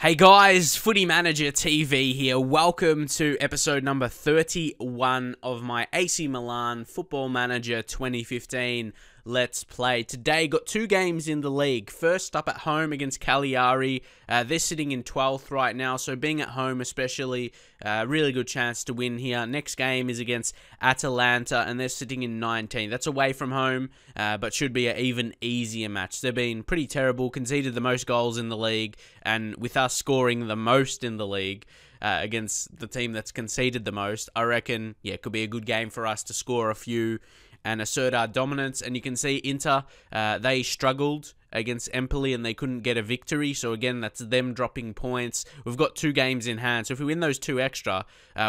Hey guys, Footy Manager TV here. Welcome to episode number 31 of my AC Milan Football Manager 2015 Let's Play. Today, got two games in the league. First up at home against Cagliari. They're sitting in 12th right now, so being at home especially, really good chance to win here. Next game is against Atalanta, and they're sitting in 19th. That's away from home, but should be an even easier match. They've been pretty terrible, conceded the most goals in the league, and with us scoring the most in the league against the team that's conceded the most, I reckon, yeah, it could be a good game for us to score a few and assert our dominance. And you can see Inter, they struggled against Empoli and they couldn't get a victory. So again, that's them dropping points. We've got two games in hand. So if we win those two extra,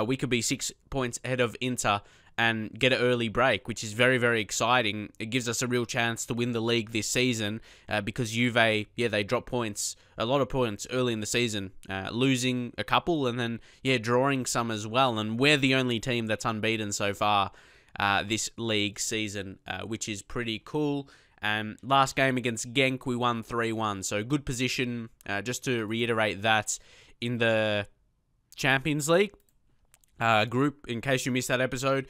we could be 6 points ahead of Inter and get an early break, which is very, very exciting. It gives us a real chance to win the league this season because Juve, yeah, they drop points, a lot of points early in the season, losing a couple and then, yeah, drawing some as well. And we're the only team that's unbeaten so far this league season, which is pretty cool. Last game against Genk, we won 3-1. So good position, just to reiterate that, in the Champions League group, in case you missed that episode.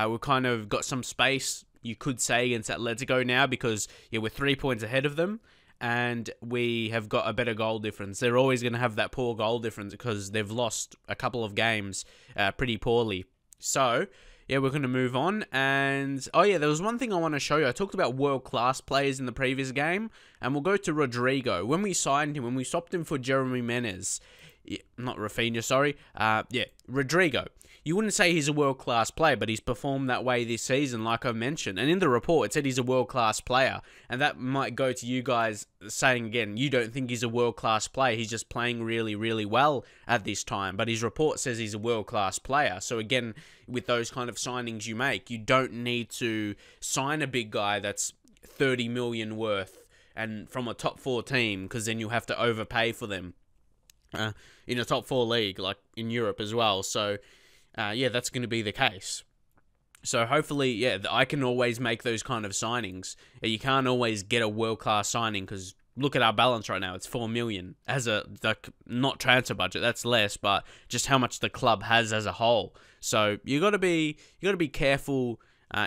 We've kind of got some space, you could say, against Atletico now because, yeah, we're 3 points ahead of them. And we have got a better goal difference. They're always going to have that poor goal difference because they've lost a couple of games pretty poorly. So yeah, we're going to move on. And, oh yeah, there was one thing I want to show you. I talked about world-class players in the previous game, and we'll go to Rodrigo. When we signed him, when we swapped him for Jeremy Menez, not Rafinha, sorry, yeah, Rodrigo. You wouldn't say he's a world-class player, but he's performed that way this season, like I mentioned. And in the report, it said he's a world-class player. And that might go to you guys saying, again, you don't think he's a world-class player. He's just playing really, really well at this time. But his report says he's a world-class player. So again, with those kind of signings you make, you don't need to sign a big guy that's 30 million worth and from a top 4 team, because then you'll have to overpay for them in a top 4 league, like in Europe as well. So yeah, that's going to be the case. So hopefully, yeah, I can always make those kind of signings. You can't always get a world-class signing because look at our balance right now. It's 4 million as not transfer budget. That's less, but just how much the club has as a whole. So you got to be careful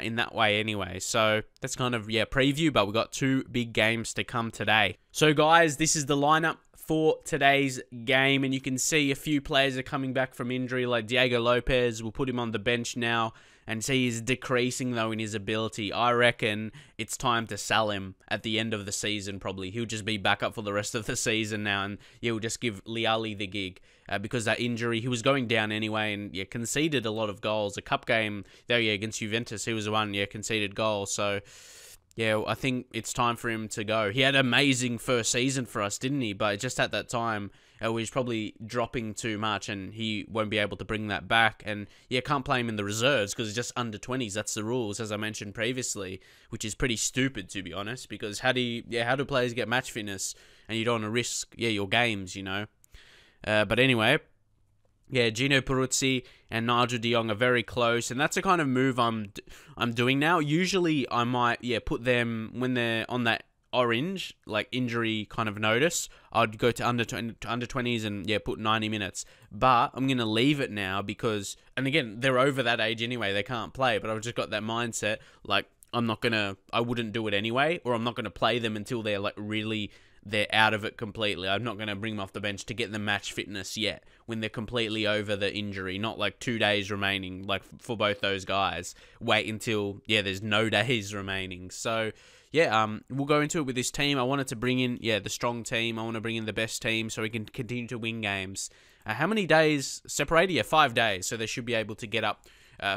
in that way anyway. So that's kind of, yeah, preview, but we've got two big games to come today. So guys, this is the lineup for today's game, and you can see a few players are coming back from injury, like Diego Lopez. We'll put him on the bench now, and see he's decreasing though in his ability. I reckon it's time to sell him at the end of the season. Probably he'll just be back up for the rest of the season now, and yeah, we'll just give Leali the gig because that injury, he was going down anyway, and yeah, conceded a lot of goals. A cup game there, yeah, against Juventus, he was the one, yeah, conceded goals. So yeah, I think it's time for him to go. He had an amazing first season for us, didn't he? But just at that time, he was probably dropping too much, and he won't be able to bring that back. And yeah, can't play him in the reserves because it's just under 20s. That's the rules, as I mentioned previously, which is pretty stupid, to be honest. Because how do players get match fitness, and you don't want to risk, yeah, your games, you know? But anyway, yeah, Gino Peruzzi and Nigel de Jong are very close, and that's the kind of move I'm doing now. Usually, I might, yeah, put them when they're on that orange, like injury kind of notice. I'd go to under 20s and yeah, put 90 minutes. But I'm gonna leave it now because, and again, they're over that age anyway. They can't play. But I've just got that mindset, like I wouldn't do it anyway, or I'm not gonna play them until they're like really, they're out of it completely. I'm not going to bring them off the bench to get the match fitness yet when they're completely over the injury. Not like 2 days remaining, like for both those guys. Wait until, yeah, there's no days remaining. So, yeah, we'll go into it with this team. I wanted to bring in, yeah, the strong team. I want to bring in the best team so we can continue to win games. How many days separated? Yeah, 5 days. So they should be able to get up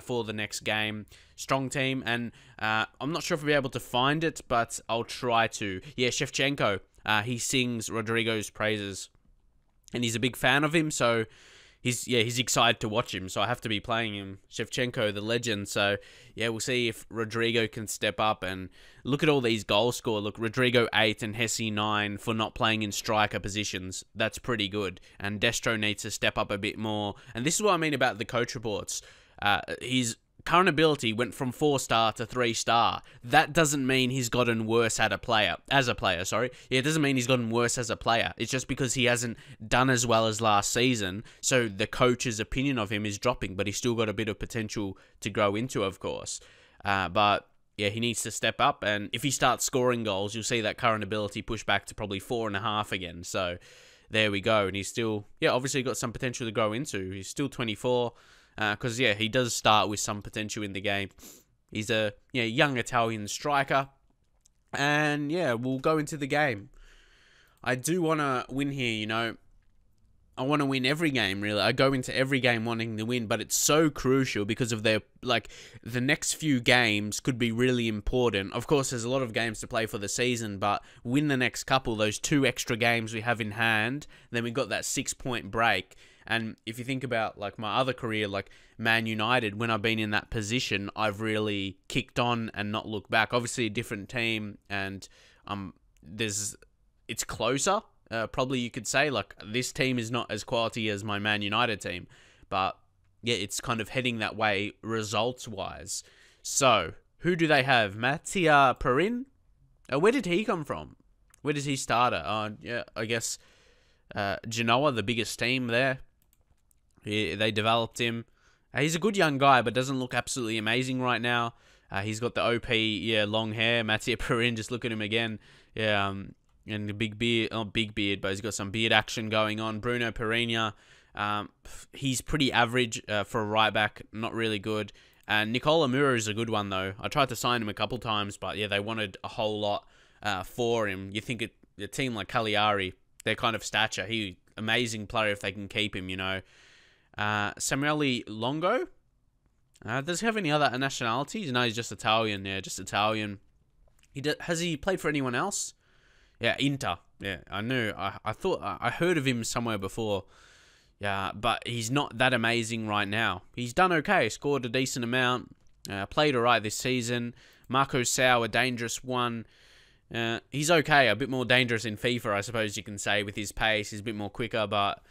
for the next game. Strong team. And I'm not sure if I'll be able to find it, but I'll try to. Yeah, Shevchenko. He sings Rodrigo's praises, and he's a big fan of him, so he's excited to watch him, so I have to be playing him. Shevchenko, the legend, so yeah, we'll see if Rodrigo can step up. And look at all these goals scored. Look, Rodrigo 8 and Hesse 9 for not playing in striker positions. That's pretty good, and Destro needs to step up a bit more. And this is what I mean about the coach reports. He's current ability went from 4-star to 3-star. That doesn't mean he's gotten worse as a player. Yeah, it doesn't mean he's gotten worse as a player. It's just because he hasn't done as well as last season, so the coach's opinion of him is dropping, but he's still got a bit of potential to grow into, of course. But yeah, he needs to step up, and if he starts scoring goals, you'll see that current ability push back to probably 4.5 again. So there we go, and he's still, obviously got some potential to grow into. He's still 24. Because, he does start with some potential in the game. He's a young Italian striker. And, we'll go into the game. I do want to win here, I want to win every game, really. I go into every game wanting to win, but it's so crucial because of their, the next few games could be really important. Of course, there's a lot of games to play for the season, but win the next couple, those 2 extra games we have in hand, then we got that 6-point break. And if you think about, my other career, Man United, when I've been in that position, I've really kicked on and not looked back. Obviously, a different team, and it's closer, probably you could say. This team is not as quality as my Man United team. But, it's kind of heading that way results-wise. So, who do they have? Mattia Perin? Where did he come from? Where does he start at? I guess Genoa, the biggest team there. They developed him. He's a good young guy, but doesn't look absolutely amazing right now. He's got the OP, long hair. Mattia Perin, just look at him again. And the big beard, not big beard, but he's got some beard action going on. Bruno Pereira, he's pretty average for a right back, not really good. And Nicola Mura is a good one, though. I tried to sign him a couple times, but they wanted a whole lot for him. You think a team like Cagliari, their kind of stature, amazing player if they can keep him, Samuele Longo. Does he have any other nationalities? No, he's just Italian. Yeah, just Italian. Has he played for anyone else? Yeah, Inter. Yeah, I knew. I thought I heard of him somewhere before. Yeah, but he's not that amazing right now. He's done okay. Scored a decent amount. Played alright this season. Marco Sau, a dangerous one. He's okay. A bit more dangerous in FIFA, I suppose you can say, with his pace. He's a bit more quicker, but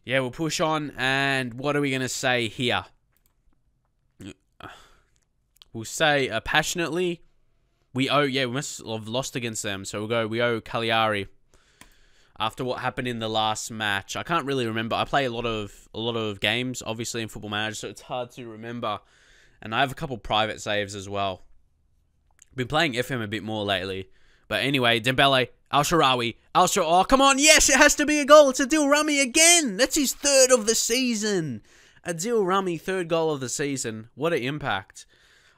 we'll push on. And what are we going to say here? We'll say passionately. We must have lost against them. So we'll go, we owe Cagliari. After what happened in the last match. I can't really remember. I play a lot of games, obviously, in Football Manager, so it's hard to remember. And I have a couple private saves as well. Been playing FM a bit more lately. But anyway, Dembele, Al-Sharawi. Oh, come on. Yes, it has to be a goal. It's Adil Rami again. That's his 3rd of the season. Adil Rami, 3rd goal of the season. What an impact.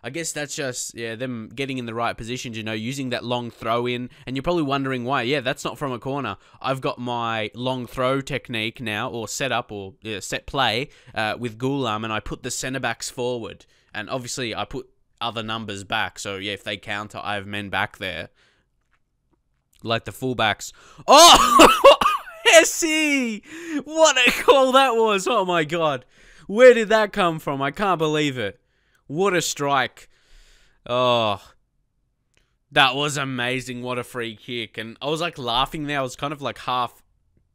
I guess that's just, them getting in the right positions, using that long throw in. And you're probably wondering why. Yeah, that's not from a corner. I've got my long throw technique now, or set up, or set play with Gulam, and I put the centre backs forward. And obviously, I put other numbers back. So, if they counter, I have men back there. Like the fullbacks. Oh! Hesse! What a goal that was! Oh my god. Where did that come from? I can't believe it. What a strike. Oh. That was amazing. What a free kick. And I was laughing there. I was kind of half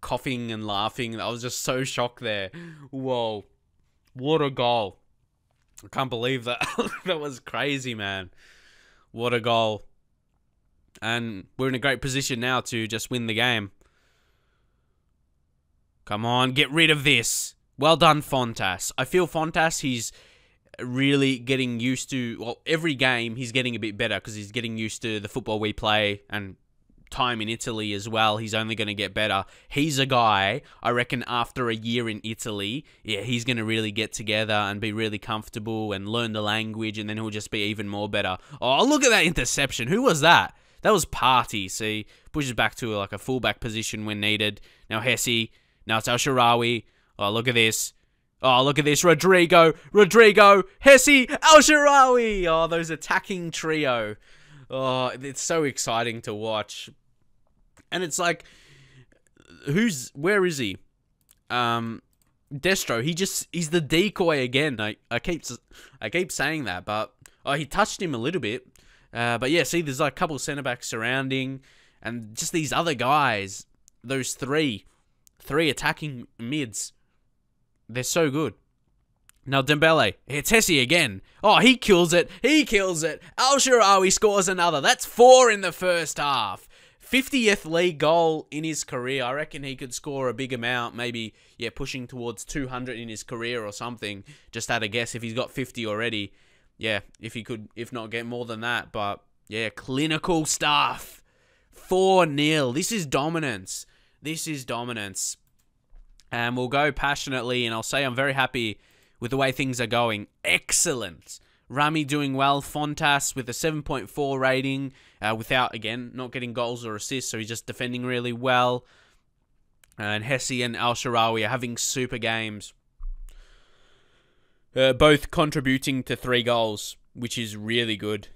coughing and laughing. I was just so shocked there. Whoa. What a goal. I can't believe that. That was crazy, man. What a goal. And we're in a great position now to just win the game. Come on, get rid of this. Well done, Fontas. I feel Fontas, he's really getting used to... Well, every game he's getting a bit better because he's getting used to the football we play and time in Italy as well. He's only going to get better. He's a guy, I reckon, after a year in Italy, he's going to really get together and be really comfortable and learn the language, and then he'll just be even more better. Oh, look at that interception. Who was that? That was Partey, see? Pushes back to a fullback position when needed. Now Hesse. Now it's Al-Sharawi. Oh, look at this. Oh, look at this. Rodrigo, Hesse, Al-Sharawi. Oh, those attacking trio. Oh, it's so exciting to watch. And it's where is he? Destro, he's the decoy again. I keep saying that, but he touched him a little bit. But see, there's a couple centre-backs surrounding, and just these other guys, those three attacking mids, they're so good. Now Dembele, it's Hesse again. Oh, he kills it. He kills it. Al Sharawi scores another. That's 4 in the first half. 50th league goal in his career. I reckon he could score a big amount. Maybe, yeah, pushing towards 200 in his career or something. Just had a guess if he's got 50 already. Yeah, if he could, if not get more than that. But, yeah, clinical stuff. 4-0. This is dominance. This is dominance. And we'll go passionately, and I'll say I'm very happy with the way things are going. Excellent. Rami doing well. Fontas with a 7.4 rating without, again, not getting goals or assists, so he's just defending really well. And Hesse and Al Sharawi are having super games. Both contributing to 3 goals, which is really good.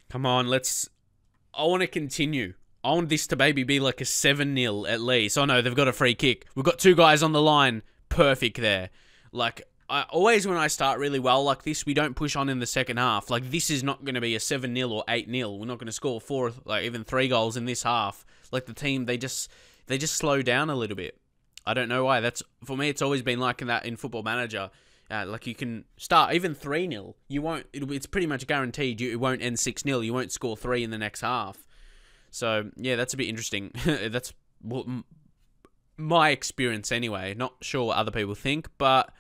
Come on, I want to continue. I want this to maybe be like a 7-0 at least. Oh no, they've got a free kick. We've got 2 guys on the line. Perfect there. Like, always when I start really well like this, we don't push on in the second half. Like, this is not going to be a 7-0 or 8-0. We're not going to score 4, like even 3 goals in this half. Like, the team, they just slow down a little bit. I don't know why. For me, it's always been like that in Football Manager. Like, you can start even 3-0. You won't. It's pretty much guaranteed. It won't end 6-0. You won't score 3 in the next half. So yeah, that's a bit interesting. That's my experience anyway. Not sure what other people think, but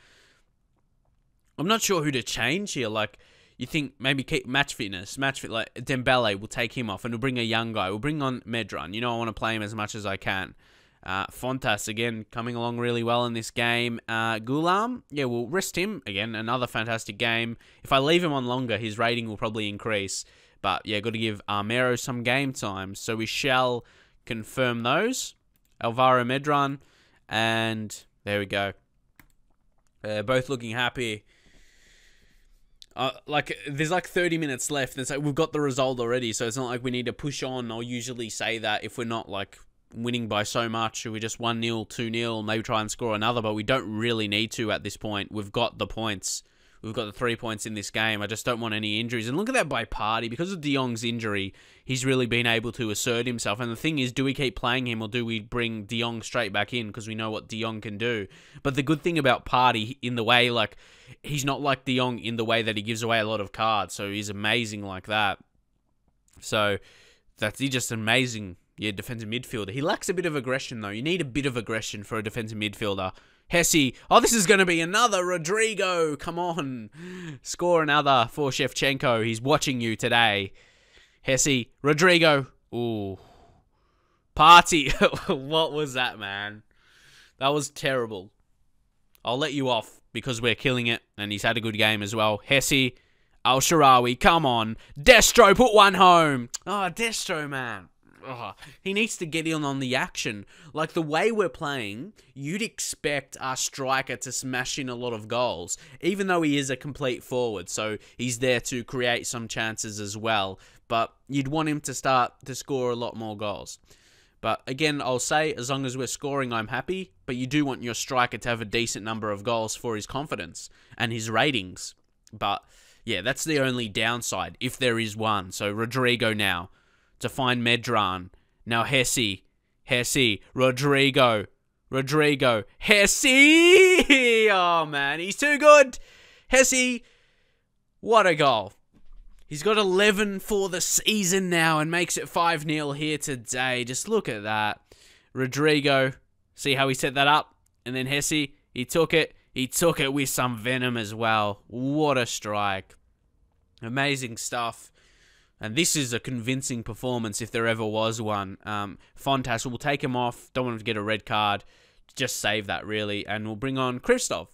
I'm not sure who to change here. Like, you think maybe keep match fitness, like Dembele, we'll take him off and we'll bring a young guy. We'll bring on Medran. You know, I want to play him as much as I can. Fontas, again, coming along really well in this game. Gulam, yeah, we'll rest him. Again, another fantastic game. If I leave him on longer, his rating will probably increase. But, yeah, got to give Armero some game time. So we shall confirm those. Alvaro Medran. And there we go. Both looking happy. There's like 30 minutes left. It's like we've got the result already. So it's not like we need to push on. I'll usually say that if we're not, like, winning by so much. We're just 1-0, 2-0, maybe try and score another. But we don't really need to at this point. We've got the points. We've got the 3 points in this game. I just don't want any injuries. And look at that by Partey. Because of De Jong's injury, he's really been able to assert himself. And the thing is, do we keep playing him or do we bring De Jong straight back in? Because we know what De Jong can do. But the good thing about Partey, in the way, like, he's not like De Jong in the way that he gives away a lot of cards. So he's amazing like that. So he's just amazing, yeah, defensive midfielder. He lacks a bit of aggression, though. You need a bit of aggression for a defensive midfielder. Hesse. Oh, this is going to be another Rodrigo. Come on. Score another for Shevchenko. He's watching you today. Hesse. Rodrigo. Ooh. Partey. What was that, man? That was terrible. I'll let you off because we're killing it. And he's had a good game as well. Hesse. Al Sharawi. Come on. Destro. Put one home. Oh, Destro, man. Oh, he needs to get in on the action. Like, the way we're playing, you'd expect our striker to smash in a lot of goals, even though he is a complete forward, so he's there to create some chances as well. But you'd want him to start to score a lot more goals. But again, I'll say, as long as we're scoring, I'm happy. But you do want your striker to have a decent number of goals for his confidence and his ratings. But yeah, that's the only downside, if there is one. So Rodrigo now to find Medran. Now Hesse. Rodrigo. Hesse! Oh, man. He's too good. Hesse. What a goal. He's got 11 for the season now and makes it 5-0 here today. Just look at that. Rodrigo. See how he set that up? And then Hesse. He took it. He took it with some venom as well. What a strike. Amazing stuff. And this is a convincing performance if there ever was one. Fontas, we'll take him off. Don't want him to get a red card. Just save that, really. And we'll bring on Christoph.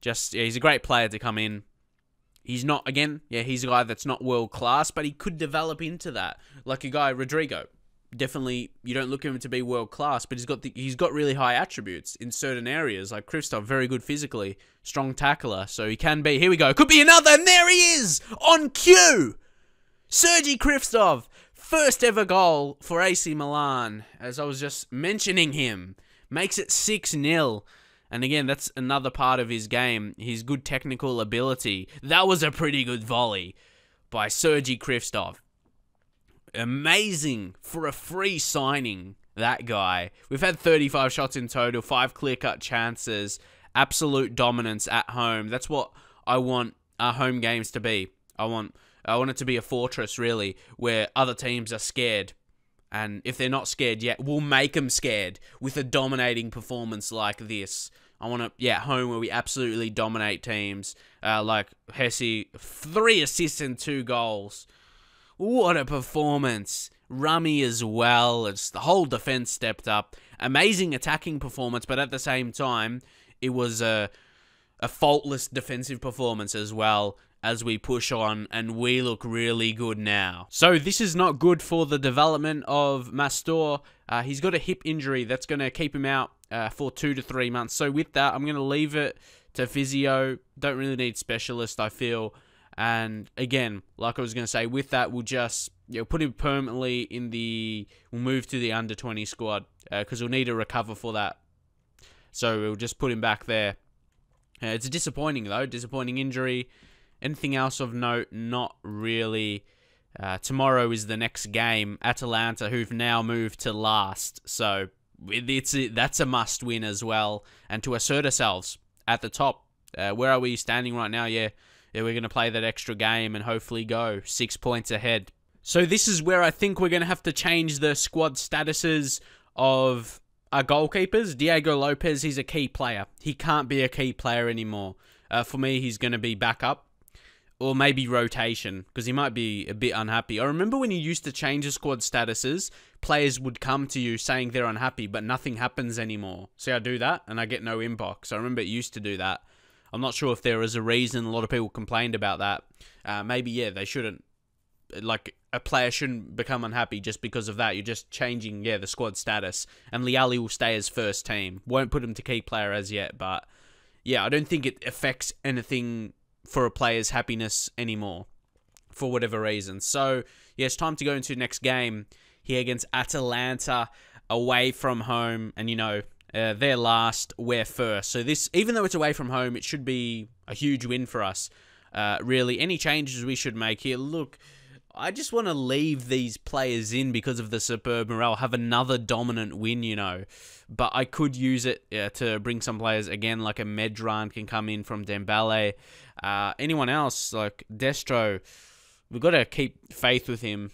He's a great player to come in. He's not, again, yeah, he's a guy that's not world class, but he could develop into that. Like a guy, Rodrigo. Definitely, you don't look at him to be world class, but he's got really high attributes in certain areas. Like Christoph, very good physically. Strong tackler. So he can be. Here we go. Could be another. And there he is. On cue. Sergi Krivtsov, first ever goal for AC Milan, as I was just mentioning him. Makes it 6-0. And again, that's another part of his game, his good technical ability. That was a pretty good volley by Sergi Krivtsov. Amazing for a free signing, that guy. We've had 35 shots in total, 5 clear-cut chances. absolute dominance at home. That's what I want our home games to be. I want it to be a fortress, really, where other teams are scared. And if they're not scared yet, we'll make them scared with a dominating performance like this. I want to, home where we absolutely dominate teams. Like Hesse, 3 assists and 2 goals. What a performance. Rummy as well. It's the whole defense stepped up. Amazing attacking performance, but at the same time, it was a faultless defensive performance as well as we push on, and we look really good now. So this is not good for the development of Mastor. He's got a hip injury that's going to keep him out for 2 to 3 months. So with that, I'm going to leave it to physio. Don't really need specialist, I feel. And again, like I was going to say, with that, we'll just put him permanently in we'll move to the under-20 squad because we'll need to recover for that. So we'll just put him back there. It's disappointing though, disappointing injury. Anything else of note? Not really. Tomorrow is the next game, Atalanta, who've now moved to last. So that's a must-win as well. And to assert ourselves at the top. Where are we standing right now? Yeah, we're going to play that extra game and hopefully go 6 points ahead. So this is where I think we're going to have to change the squad statuses of our goalkeepers. Diego Lopez, he's a key player. He can't be a key player anymore. For me, he's going to be backup. Or maybe rotation, because he might be a bit unhappy. I remember when you used to change the squad statuses, players would come to you saying they're unhappy, but nothing happens anymore. See, I do that, and I get no inbox. I remember it used to do that. I'm not sure if there is a reason. A lot of people complained about that. Maybe, they shouldn't. Like, a player shouldn't become unhappy just because of that. You're just changing, the squad status. And Liali will stay as first team. Won't put him to key player as yet, but I don't think it affects anything for a player's happiness anymore, for whatever reason. So, it's time to go into the next game here against Atalanta, away from home. And, they're last, we're first. So this, even though it's away from home, it should be a huge win for us. Really, any changes we should make here? Look, I just want to leave these players in because of the superb morale, have another dominant win, But I could use it to bring some players, again, like a Medran can come in from Dembele. Anyone else, like Destro, we've got to keep faith with him.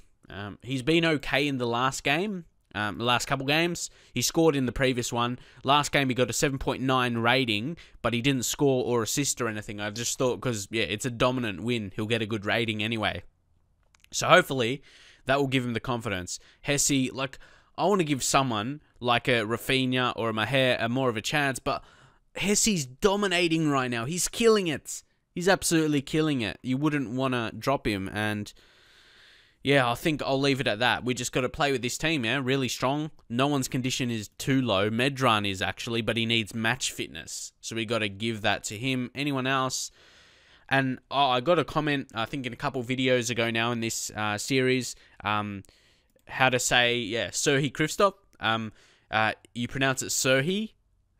He's been okay in the last game, the last couple games. He scored in the previous one. Last game he got a 7.9 rating, but he didn't score or assist or anything. I just thought because, it's a dominant win, he'll get a good rating anyway. So hopefully that will give him the confidence. Hesse, I want to give someone like a Rafinha or a Maher more of a chance, but Hesse's dominating right now. He's killing it. He's absolutely killing it. You wouldn't want to drop him, and I think I'll leave it at that. We just got to play with this team, really strong. No one's condition is too low. Medran is actually, but he needs match fitness, so we got to give that to him. Anyone else? And I got a comment, I think in a couple videos ago now in this series, how to say, Serhi Krivstov. You pronounce it Serhi.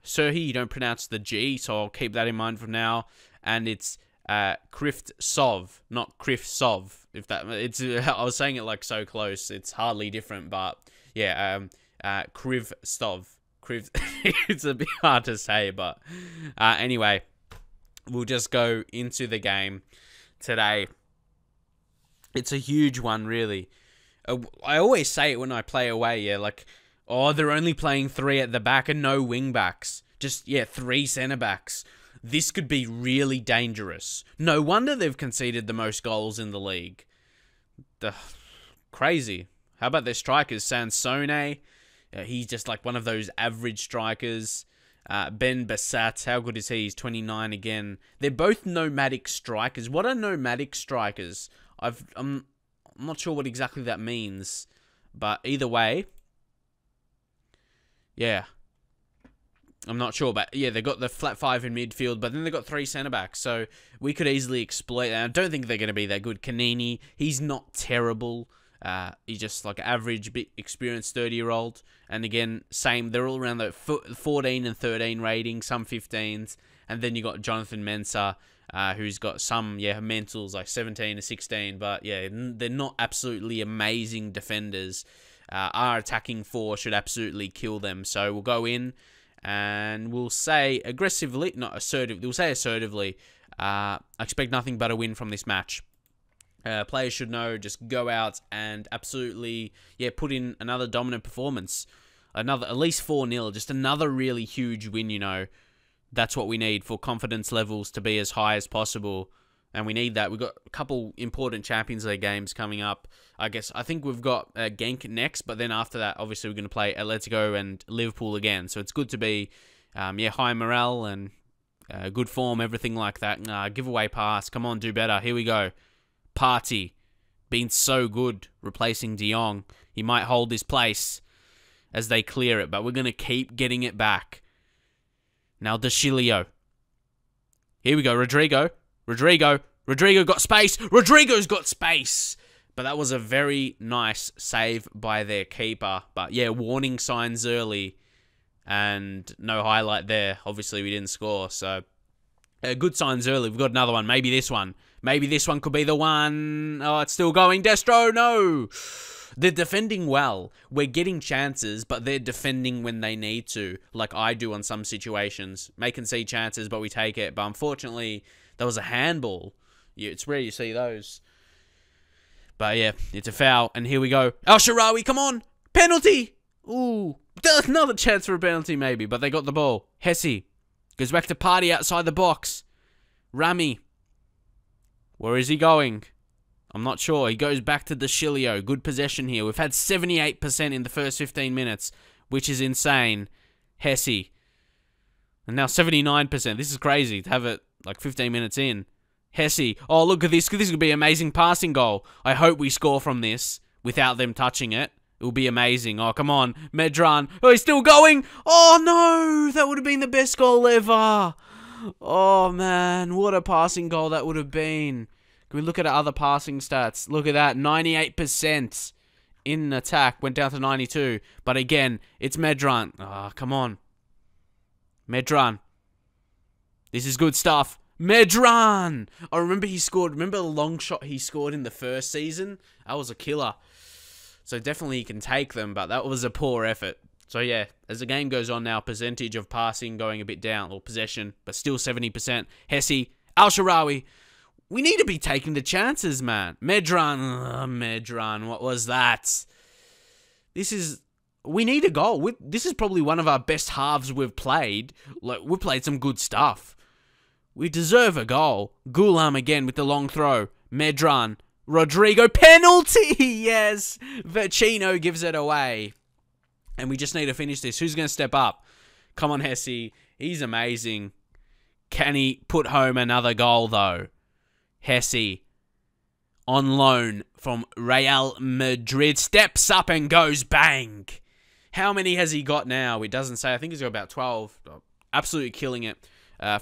Serhi, you don't pronounce the G, so I'll keep that in mind from now. And it's Krivtsov, not Krivtsov. I was saying it so close, it's hardly different, but Krivstov. It's a bit hard to say, but anyway. We'll just go into the game today. It's a huge one, really. I always say it when I play away, they're only playing 3 at the back and no wing backs. Just, 3 centre backs. This could be really dangerous. No wonder they've conceded the most goals in the league. Crazy. How about their strikers? Sansone. He's just one of those average strikers. Ben Bassat, how good is he? He's 29 again. They're both nomadic strikers. What are nomadic strikers? I'm not sure what exactly that means. But either way, I'm not sure. But they got the flat 5 in midfield, but then they got 3 centre-backs. So we could easily exploit that. I don't think they're going to be that good. Kanini, he's not terrible. He's just average, bit experienced 30-year-old. And again, same, they're all around the 14 and 13 rating, some 15s. And then you got Jonathan Mensah, who's got some, mentals 17 to 16. But they're not absolutely amazing defenders. Our attacking 4 should absolutely kill them. So we'll go in And we'll say aggressively, not assertive, we'll say assertively, I expect nothing but a win from this match. Players should know, just go out and absolutely, put in another dominant performance. Another, at least 4-0, just another really huge win, you know. That's what we need for confidence levels to be as high as possible. And we need that. We've got a couple important Champions League games coming up. I think we've got Genk next, but then after that, obviously, we're going to play Atletico and Liverpool again. So it's good to be, high morale and good form, everything like that. Giveaway pass. Come on, do better. Here we go. Partey. Been so good replacing De Jong. He might hold his place as they clear it, but we're going to keep getting it back. Now, Destro. Here we go. Rodrigo got space. Rodrigo's got space. But that was a very nice save by their keeper. But yeah, warning signs early. And no highlight there. Obviously, we didn't score. So, good signs early. We've got another one. Maybe this one. Maybe this one could be the one. Oh, it's still going. Destro, no. They're defending well. We're getting chances, but they're defending when they need to, like I do on some situations. May concede chances, but we take it. But unfortunately, there was a handball. Yeah, it's rare you see those. But yeah, it's a foul. And here we go. El Shaarawy, come on. Penalty. Ooh. Another chance for a penalty maybe, but they got the ball. Hesse goes back to Partey outside the box. Rami. Where is he going? I'm not sure. He goes back to Destro. Good possession here. We've had 78% in the first 15 minutes, which is insane. Hesse. And now 79%. This is crazy to have it like 15 minutes in. Hesse. Oh, look at this. This could be an amazing passing goal. I hope we score from this without them touching it. It will be amazing. Oh, come on. Medran. Oh, he's still going. Oh, no. That would have been the best goal ever. Oh, man. What a passing goal that would have been. Can we look at our other passing stats? Look at that. 98% in attack. Went down to 92. But again, it's Medran. Oh, come on. Medran. This is good stuff. Medran! I remember he scored. Remember the long shot he scored in the first season? That was a killer. So definitely he can take them, but that was a poor effort. So yeah, as the game goes on now, percentage of passing going a bit down, or possession, but still 70%. Hesse, El Shaarawy. We need to be taking the chances, man. Medran, what was that? We need a goal. This is probably one of our best halves we've played. Like, we've played some good stuff. We deserve a goal. Gulam again with the long throw. Medran. Rodrigo. Penalty! Yes! Vecino gives it away. And we just need to finish this. Who's going to step up? Come on, Hesse. He's amazing. Can he put home another goal, though? Hesse, on loan from Real Madrid, steps up and goes bang. How many has he got now? It doesn't say. I think he's got about 12. Absolutely killing it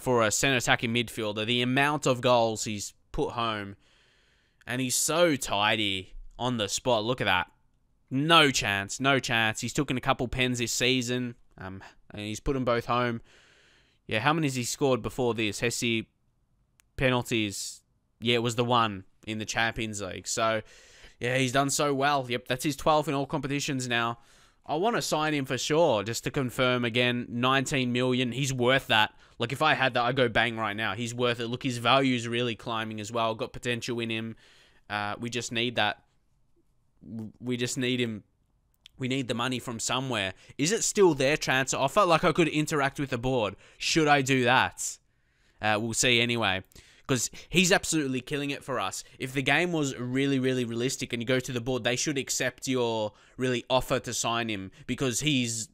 for a centre attacking midfielder. The amount of goals he's put home. And he's so tidy on the spot. Look at that. No chance. No chance. He's taken a couple pens this season. And he's put them both home. Yeah, how many has he scored before this? Hesse, penalties. Yeah, it was the one in the Champions League. So, yeah, he's done so well. Yep, that's his 12th in all competitions now. I want to sign him for sure, just to confirm again, 19 million. He's worth that. Like, if I had that, I'd go bang right now. He's worth it. Look, his value's really climbing as well. Got potential in him. We just need that. We just need him. We need the money from somewhere. Is it still their transfer offer? Like, I could interact with the board. Should I do that? We'll see anyway. Because he's absolutely killing it for us. If the game was really, really realistic and you go to the board, they should accept your really offer to sign him. Because he's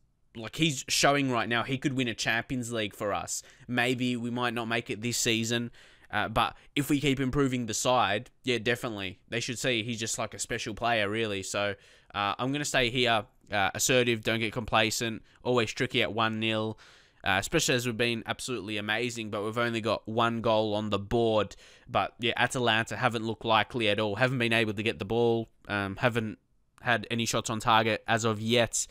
showing right now he could win a Champions League for us. Maybe we might not make it this season. But if we keep improving the side, yeah, definitely. They should see he's just like a special player, really. So I'm going to stay here. Assertive, don't get complacent. Always tricky at 1-0. Especially as we've been absolutely amazing, but we've only got one goal on the board. But yeah, Atalanta haven't looked likely at all. Haven't been able to get the ball. Haven't had any shots on target as of yet.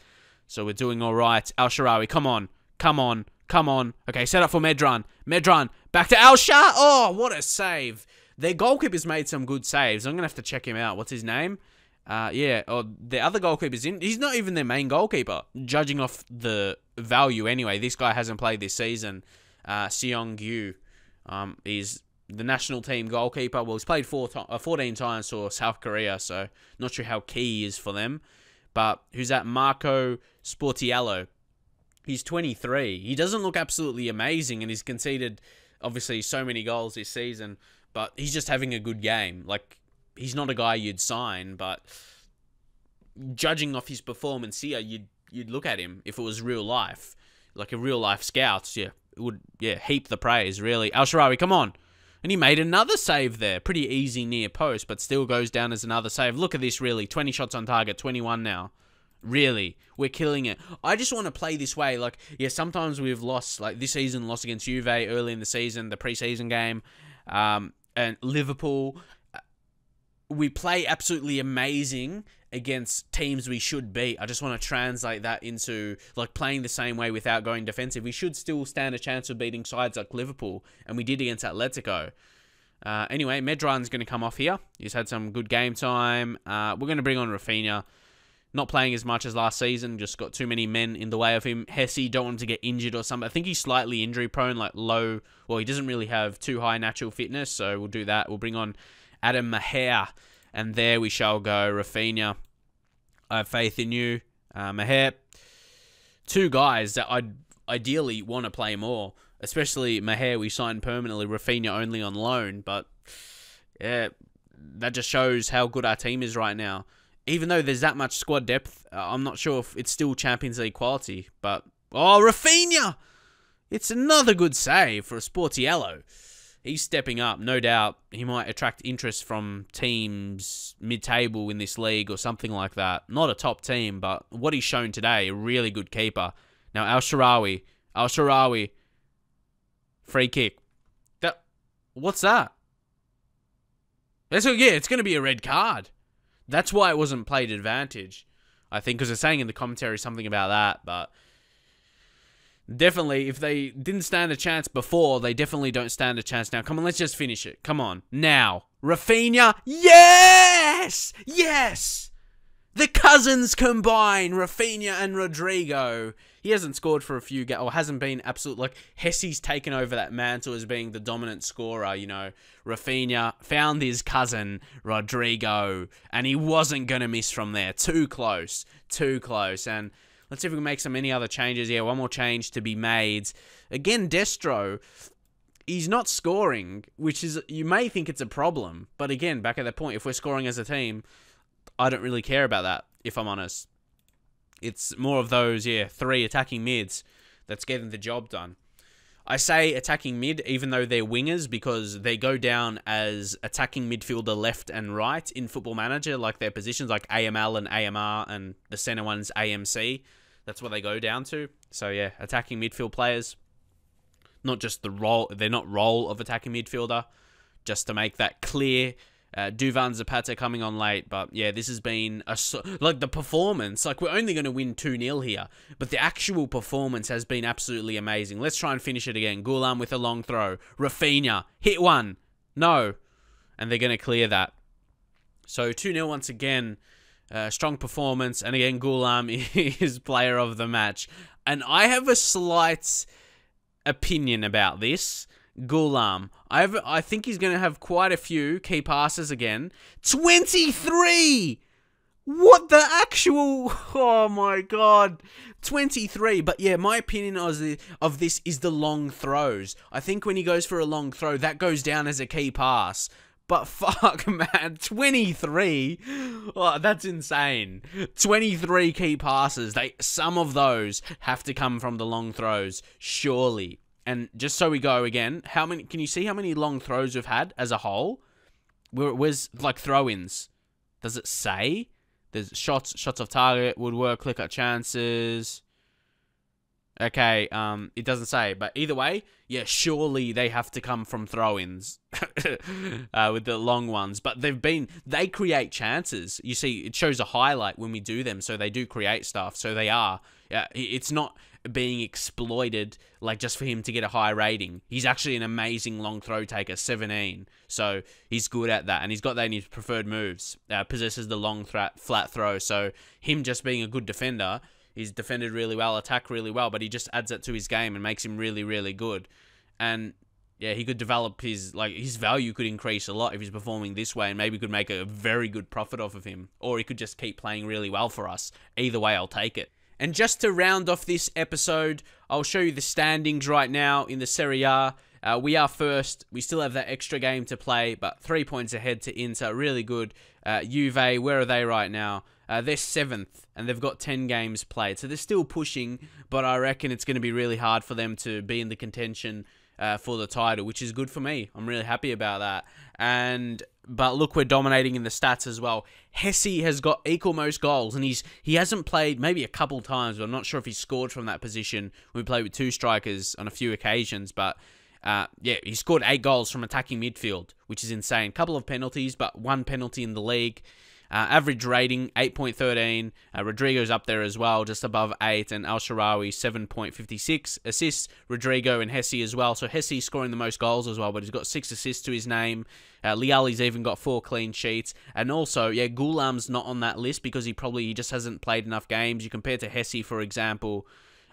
So we're doing all right. El Shaarawy, come on. Come on. Come on. Okay, set up for Medran. Medran, back to El Shaarawy. Oh, what a save. Their goalkeeper's made some good saves. I'm going to have to check him out. What's his name? Yeah, the other goalkeeper's in. He's not even their main goalkeeper, judging off the value anyway. This guy hasn't played this season. Seong Gyu is the national team goalkeeper. Well, he's played 14 times for South Korea, so not sure how key he is for them. But who's that? Marco Sportiello. He's 23. He doesn't look absolutely amazing, and he's conceded, obviously, so many goals this season, but he's just having a good game. Like, he's not a guy you'd sign, but judging off his performance here, you'd look at him if it was real life. Like a real life scout, it would heap the praise, really. Al Sharawi, come on. And he made another save there. Pretty easy near post, but still goes down as another save. Look at this, really. 20 shots on target, 21 now. Really, we're killing it. I just want to play this way. Like, sometimes we've lost, like this season, lost against Juve early in the season, the preseason game, and Liverpool. We play absolutely amazing against teams we should beat. I just want to translate that into like playing the same way without going defensive. We should still stand a chance of beating sides like Liverpool, and we did against Atletico. Anyway, Medran's going to come off here. He's had some good game time. We're going to bring on Rafinha. Not playing as much as last season, just got too many men in the way of him. Hesse, don't want him to get injured or something. I think he's slightly injury prone, like low. Well, he doesn't really have too high natural fitness, so we'll do that. We'll bring on Adam Maher, and there we shall go. Rafinha, I have faith in you. Maher, two guys that I'd ideally want to play more, especially Maher we signed permanently, Rafinha only on loan, but yeah, that just shows how good our team is right now. Even though there's that much squad depth, I'm not sure if it's still Champions League quality. But, oh, Rafinha! It's another good save for a Sportiello. He's stepping up, no doubt. He might attract interest from teams mid-table in this league or something like that. Not a top team, but what he's shown today, a really good keeper. Now, Al Sharawi. Free kick. What's that? It's going to be a red card. That's why it wasn't played advantage, I think, because they're saying in the commentary something about that, but definitely, if they didn't stand a chance before, they definitely don't stand a chance now. Come on, let's just finish it. Come on. Now. Rafinha. Yes! Yes! The cousins combine, Rafinha and Rodrigo. He hasn't scored for a few games, or hasn't been absolute, like, Hesse's taken over that mantle as being the dominant scorer, you know. Rafinha found his cousin, Rodrigo, and he wasn't going to miss from there. Too close. And let's see if we can make some any other changes. Yeah, one more change to be made. Again, Destro, he's not scoring, which is, you may think it's a problem, but again, back at that point, if we're scoring as a team, I don't really care about that, if I'm honest. It's more of those, three attacking mids that's getting the job done. I say attacking mid, even though they're wingers, because they go down as attacking midfielder left and right in Football Manager, like their positions, like AML and AMR, and the center one's AMC. That's what they go down to. So, yeah, attacking midfield players. Not just the role, they're not role of attacking midfielder, just to make that clear. Duvan Zapata coming on late, but yeah, this has been like the performance. Like, we're only going to win 2-0 here, but the actual performance has been absolutely amazing. Let's try and finish it again. Gulam with a long throw. Rafinha hit one, no, and they're going to clear that. So 2-0 once again. Strong performance, and again, Gulam is player of the match. And I have a slight opinion about this. Gulam, I think he's going to have quite a few key passes again. 23! What the actual... Oh my god. 23. But yeah, my opinion of this is the long throws. I think when he goes for a long throw, that goes down as a key pass. But fuck, man, 23? Oh, that's insane. 23 key passes. Some of those have to come from the long throws, surely. And just so we go again, can you see how many long throws we've had as a whole? Where's like throw-ins? Does it say? There's shots off target, would work, click out chances. Okay, it doesn't say, but either way, yeah, surely they have to come from throw-ins with the long ones. But they create chances. You see, it shows a highlight when we do them, so they do create stuff. So they are. Yeah, it's not being exploited like just for him to get a high rating. He's actually an amazing long throw taker, 17. So he's good at that, and he's got that in his preferred moves. Possesses the long flat throw. So him just being a good defender, He's defended really well, attacked really well, but he just adds that to his game and makes him really, really good. And yeah, he could develop his value could increase a lot if he's performing this way, and maybe could make a very good profit off of him. Or he could just keep playing really well for us. Either way, I'll take it. And just to round off this episode, I'll show you the standings right now in the Serie A. We are first. We still have that extra game to play, but 3 points ahead to Inter. Really good. Juve, where are they right now? They're 7th, and they've got 10 games played. So they're still pushing, but I reckon it's going to be really hard for them to be in the contention for the title, which is good for me. I'm really happy about that. But look, we're dominating in the stats as well. Hesse has got equal most goals, and he hasn't played maybe a couple times, but I'm not sure if he scored from that position. We played with 2 strikers on a few occasions, but yeah, he scored 8 goals from attacking midfield, which is insane. Couple of penalties, but 1 penalty in the league. Average rating, 8.13. Rodrigo's up there as well, just above 8. And Al-Sharawi, 7.56. Assists, Rodrigo and Hesse as well. So Hesse scoring the most goals as well, but he's got 6 assists to his name. Liali's even got 4 clean sheets. And also, yeah, Goulam's not on that list because he just hasn't played enough games. You compare to Hesse, for example.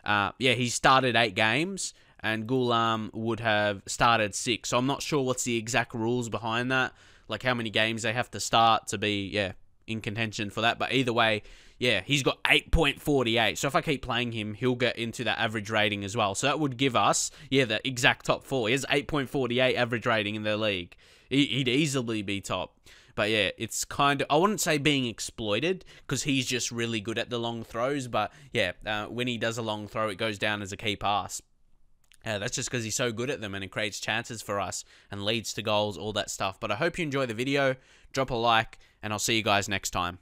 Yeah, he's started 8 games, and Goulam would have started 6. So I'm not sure what's the exact rules behind that, like how many games they have to start to be, yeah, in contention for that. But either way, yeah, he's got 8.48. So if I keep playing him, he'll get into that average rating as well. So that would give us, yeah, the exact top 4. He has 8.48 average rating in the league. He'd easily be top. But yeah, it's kind of, I wouldn't say being exploited, because he's just really good at the long throws. But yeah, when he does a long throw, it goes down as a key pass. That's just because he's so good at them, and it creates chances for us and leads to goals, all that stuff. But I hope you enjoy the video. Drop a like, and I'll see you guys next time.